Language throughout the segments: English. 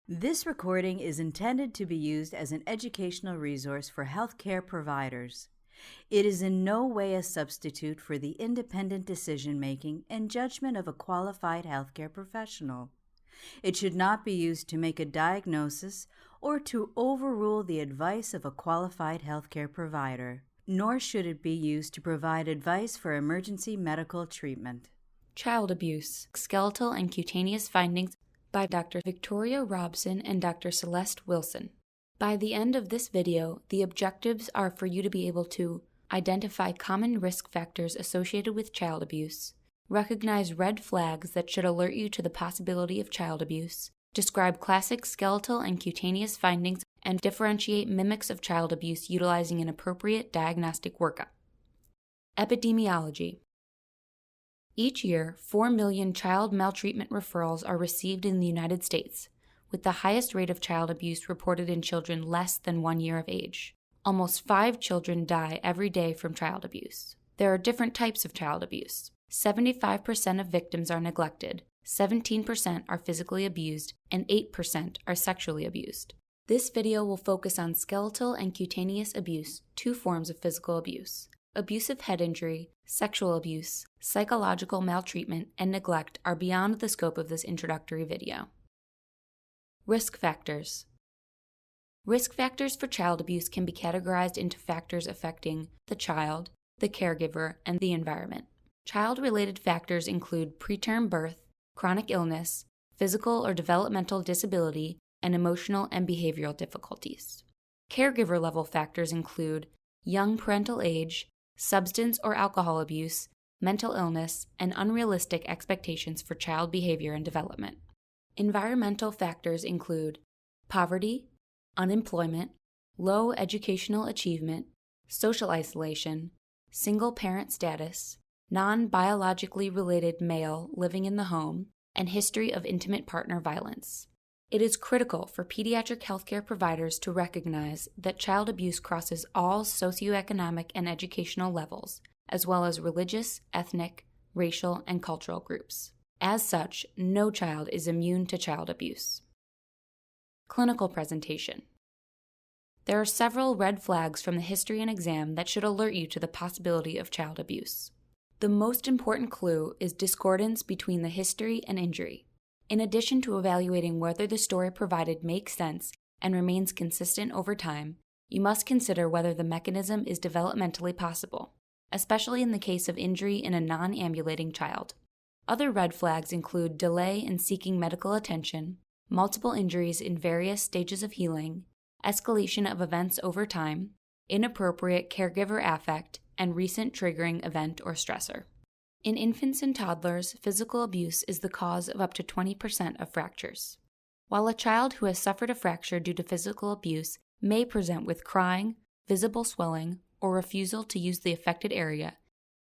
This recording is intended to be used as an educational resource for healthcare providers. It is in no way a substitute for the independent decision-making and judgment of a qualified healthcare professional. It should not be used to make a diagnosis or to overrule the advice of a qualified healthcare provider, nor should it be used to provide advice for emergency medical treatment. Child Abuse, Skeletal and Cutaneous Findings by Dr. Victoria Robson and Dr. Celeste Wilson. By the end of this video, the objectives are for you to be able to identify common risk factors associated with child abuse, recognize red flags that should alert you to the possibility of child abuse, describe classic skeletal and cutaneous findings, and differentiate mimics of child abuse utilizing an appropriate diagnostic workup. Epidemiology. Each year, 4 million child maltreatment referrals are received in the United States, with the highest rate of child abuse reported in children less than 1 year of age. Almost 5 children die every day from child abuse. There are different types of child abuse. 75% of victims are neglected, 17% are physically abused, and 8% are sexually abused. This video will focus on skeletal and cutaneous abuse, 2 forms of physical abuse. Abusive head injury, sexual abuse, psychological maltreatment, and neglect are beyond the scope of this introductory video. Risk factors. Risk factors for child abuse can be categorized into factors affecting the child, the caregiver, and the environment. Child-related factors include preterm birth, chronic illness, physical or developmental disability, and emotional and behavioral difficulties. Caregiver-level factors include young parental age, substance or alcohol abuse, mental illness, and unrealistic expectations for child behavior and development. Environmental factors include poverty, unemployment, low educational achievement, social isolation, single-parent status, non-biologically related male living in the home, and history of intimate partner violence. It is critical for pediatric healthcare providers to recognize that child abuse crosses all socioeconomic and educational levels, as well as religious, ethnic, racial, and cultural groups. As such, no child is immune to child abuse. Clinical presentation. There are several red flags from the history and exam that should alert you to the possibility of child abuse. The most important clue is discordance between the history and injury. In addition to evaluating whether the story provided makes sense and remains consistent over time, you must consider whether the mechanism is developmentally possible, especially in the case of injury in a non-ambulating child. Other red flags include delay in seeking medical attention, multiple injuries in various stages of healing, escalation of events over time, inappropriate caregiver affect, and recent triggering event or stressor. In infants and toddlers, physical abuse is the cause of up to 20% of fractures. While a child who has suffered a fracture due to physical abuse may present with crying, visible swelling, or refusal to use the affected area,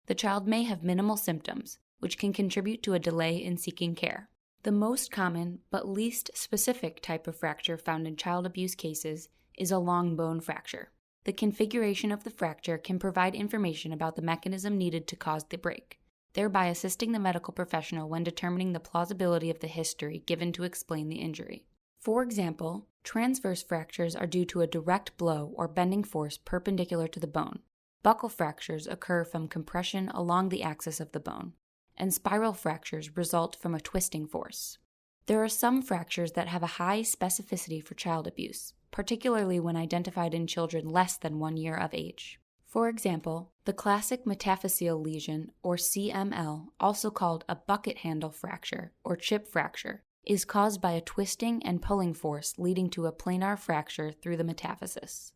the child may have minimal symptoms, which can contribute to a delay in seeking care. The most common but least specific type of fracture found in child abuse cases is a long bone fracture. The configuration of the fracture can provide information about the mechanism needed to cause the break, thereby assisting the medical professional when determining the plausibility of the history given to explain the injury. For example, transverse fractures are due to a direct blow or bending force perpendicular to the bone. Buccal fractures occur from compression along the axis of the bone, and spiral fractures result from a twisting force. There are some fractures that have a high specificity for child abuse, particularly when identified in children less than 1 year of age. For example, the classic metaphyseal lesion, or CML, also called a bucket handle fracture or chip fracture, is caused by a twisting and pulling force leading to a planar fracture through the metaphysis.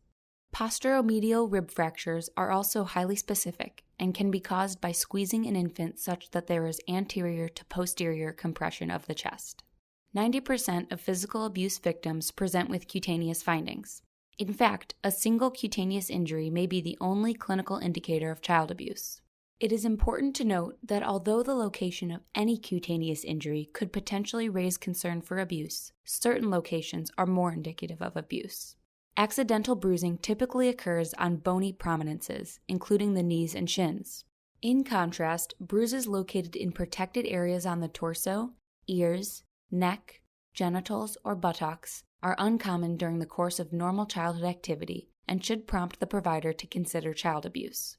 Posteromedial rib fractures are also highly specific and can be caused by squeezing an infant such that there is anterior to posterior compression of the chest. 90% of physical abuse victims present with cutaneous findings. In fact, a single cutaneous injury may be the only clinical indicator of child abuse. It is important to note that although the location of any cutaneous injury could potentially raise concern for abuse, certain locations are more indicative of abuse. Accidental bruising typically occurs on bony prominences, including the knees and shins. In contrast, bruises located in protected areas on the torso, ears, neck, genitals, or buttocks are uncommon during the course of normal childhood activity and should prompt the provider to consider child abuse.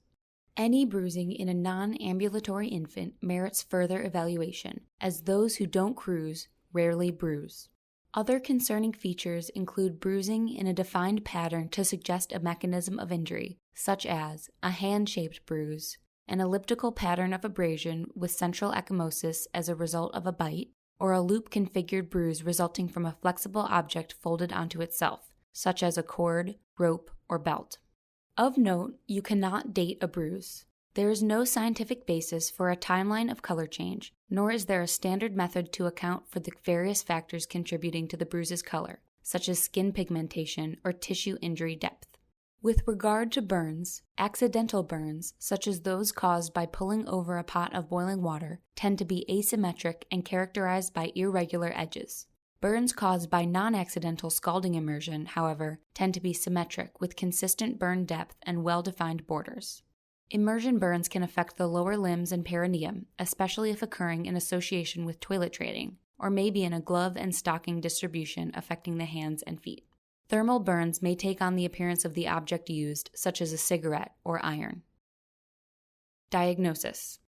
Any bruising in a non-ambulatory infant merits further evaluation, as those who don't cruise rarely bruise. Other concerning features include bruising in a defined pattern to suggest a mechanism of injury, such as a hand-shaped bruise, an elliptical pattern of abrasion with central ecchymosis as a result of a bite, or a loop-configured bruise resulting from a flexible object folded onto itself, such as a cord, rope, or belt. Of note, you cannot date a bruise. There is no scientific basis for a timeline of color change, nor is there a standard method to account for the various factors contributing to the bruise's color, such as skin pigmentation or tissue injury depth. With regard to burns, accidental burns, such as those caused by pulling over a pot of boiling water, tend to be asymmetric and characterized by irregular edges. Burns caused by non-accidental scalding immersion, however, tend to be symmetric with consistent burn depth and well-defined borders. Immersion burns can affect the lower limbs and perineum, especially if occurring in association with toilet training, or may be in a glove and stocking distribution affecting the hands and feet. Thermal burns may take on the appearance of the object used, such as a cigarette or iron. Diagnosis.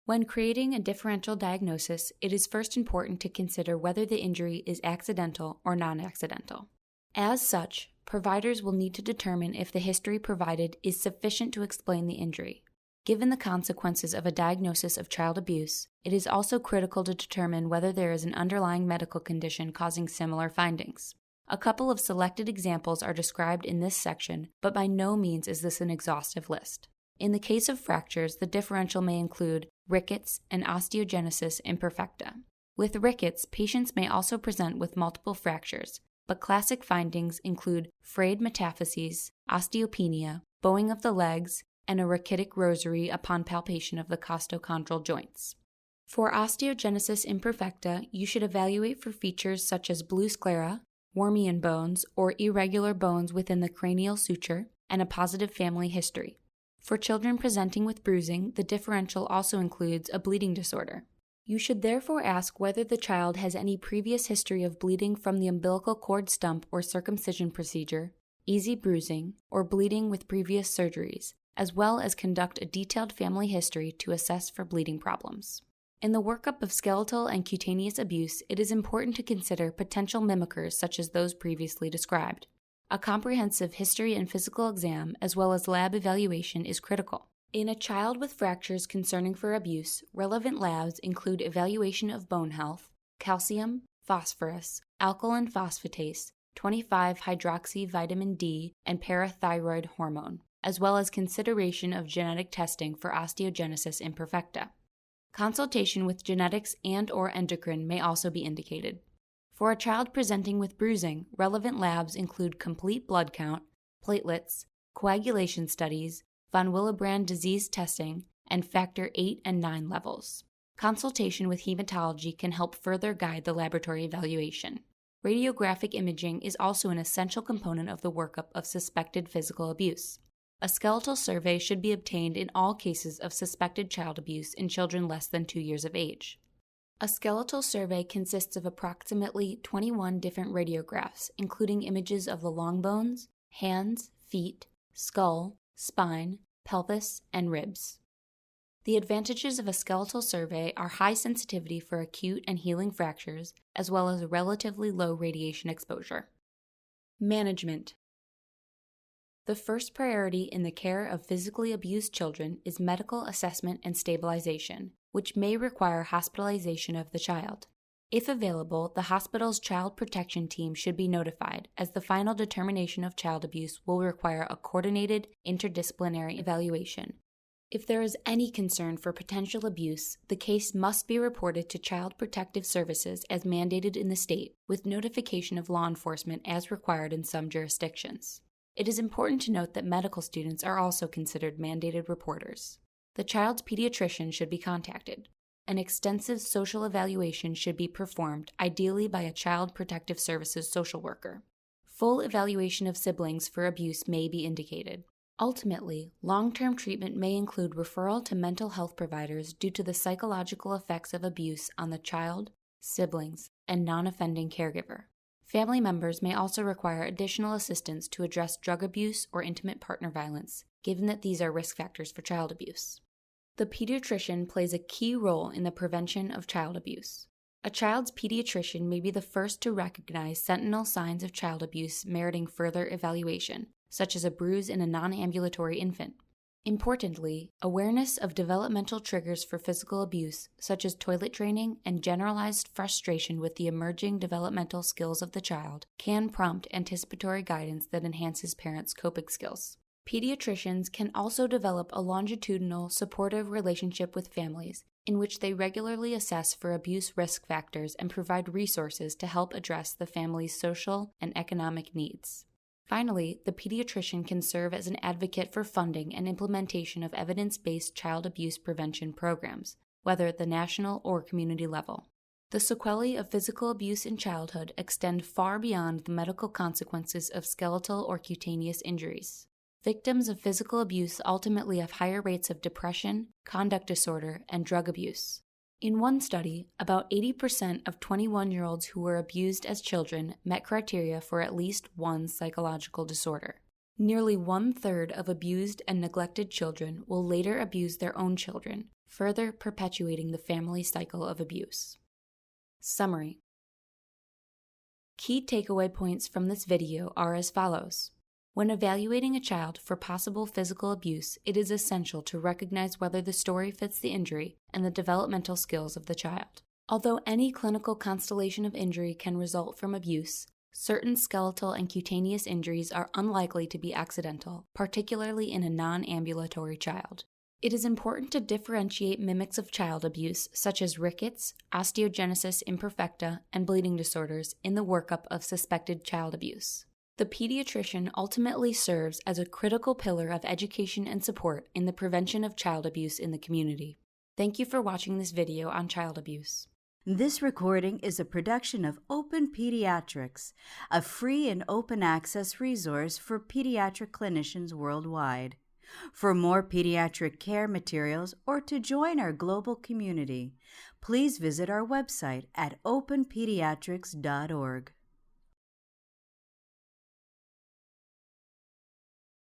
When creating a differential diagnosis, it is first important to consider whether the injury is accidental or non-accidental. As such, providers will need to determine if the history provided is sufficient to explain the injury. Given the consequences of a diagnosis of child abuse, it is also critical to determine whether there is an underlying medical condition causing similar findings. A couple of selected examples are described in this section, but by no means is this an exhaustive list. In the case of fractures, the differential may include rickets and osteogenesis imperfecta. With rickets, patients may also present with multiple fractures, but classic findings include frayed metaphyses, osteopenia, bowing of the legs, and a rachitic rosary upon palpation of the costochondral joints. For osteogenesis imperfecta, you should evaluate for features such as blue sclera, Wormian bones, or irregular bones within the cranial suture, and a positive family history. For children presenting with bruising, the differential also includes a bleeding disorder. You should therefore ask whether the child has any previous history of bleeding from the umbilical cord stump or circumcision procedure, easy bruising, or bleeding with previous surgeries, as well as conduct a detailed family history to assess for bleeding problems. In the workup of skeletal and cutaneous abuse, it is important to consider potential mimickers such as those previously described. A comprehensive history and physical exam, as well as lab evaluation, is critical. In a child with fractures concerning for abuse, relevant labs include evaluation of bone health, calcium, phosphorus, alkaline phosphatase, 25-hydroxy-vitamin D, and parathyroid hormone, as well as consideration of genetic testing for osteogenesis imperfecta. Consultation with genetics and/or endocrine may also be indicated. For a child presenting with bruising, relevant labs include complete blood count, platelets, coagulation studies, von Willebrand disease testing, and factor 8 and 9 levels. Consultation with hematology can help further guide the laboratory evaluation. Radiographic imaging is also an essential component of the workup of suspected physical abuse. A skeletal survey should be obtained in all cases of suspected child abuse in children less than 2 years of age. A skeletal survey consists of approximately 21 different radiographs, including images of the long bones, hands, feet, skull, spine, pelvis, and ribs. The advantages of a skeletal survey are high sensitivity for acute and healing fractures, as well as a relatively low radiation exposure. Management. The first priority in the care of physically abused children is medical assessment and stabilization, which may require hospitalization of the child. If available, the hospital's child protection team should be notified, as the final determination of child abuse will require a coordinated, interdisciplinary evaluation. If there is any concern for potential abuse, the case must be reported to Child Protective Services as mandated in the state, with notification of law enforcement as required in some jurisdictions. It is important to note that medical students are also considered mandated reporters. The child's pediatrician should be contacted. An extensive social evaluation should be performed, ideally by a Child Protective Services social worker. Full evaluation of siblings for abuse may be indicated. Ultimately, long-term treatment may include referral to mental health providers due to the psychological effects of abuse on the child, siblings, and non-offending caregiver. Family members may also require additional assistance to address drug abuse or intimate partner violence, given that these are risk factors for child abuse. The pediatrician plays a key role in the prevention of child abuse. A child's pediatrician may be the first to recognize sentinel signs of child abuse meriting further evaluation, such as a bruise in a non-ambulatory infant. Importantly, awareness of developmental triggers for physical abuse, such as toilet training and generalized frustration with the emerging developmental skills of the child, can prompt anticipatory guidance that enhances parents' coping skills. Pediatricians can also develop a longitudinal, supportive relationship with families in which they regularly assess for abuse risk factors and provide resources to help address the family's social and economic needs. Finally, the pediatrician can serve as an advocate for funding and implementation of evidence-based child abuse prevention programs, whether at the national or community level. The sequelae of physical abuse in childhood extend far beyond the medical consequences of skeletal or cutaneous injuries. Victims of physical abuse ultimately have higher rates of depression, conduct disorder, and drug abuse. In one study, about 80% of 21-year-olds who were abused as children met criteria for at least one psychological disorder. Nearly 1/3 of abused and neglected children will later abuse their own children, further perpetuating the family cycle of abuse. Summary. Key takeaway points from this video are as follows. When evaluating a child for possible physical abuse, it is essential to recognize whether the story fits the injury and the developmental skills of the child. Although any clinical constellation of injury can result from abuse, certain skeletal and cutaneous injuries are unlikely to be accidental, particularly in a non-ambulatory child. It is important to differentiate mimics of child abuse, such as rickets, osteogenesis imperfecta, and bleeding disorders, in the workup of suspected child abuse. The pediatrician ultimately serves as a critical pillar of education and support in the prevention of child abuse in the community. Thank you for watching this video on child abuse. This recording is a production of Open Pediatrics, a free and open access resource for pediatric clinicians worldwide. For more pediatric care materials or to join our global community, please visit our website at openpediatrics.org.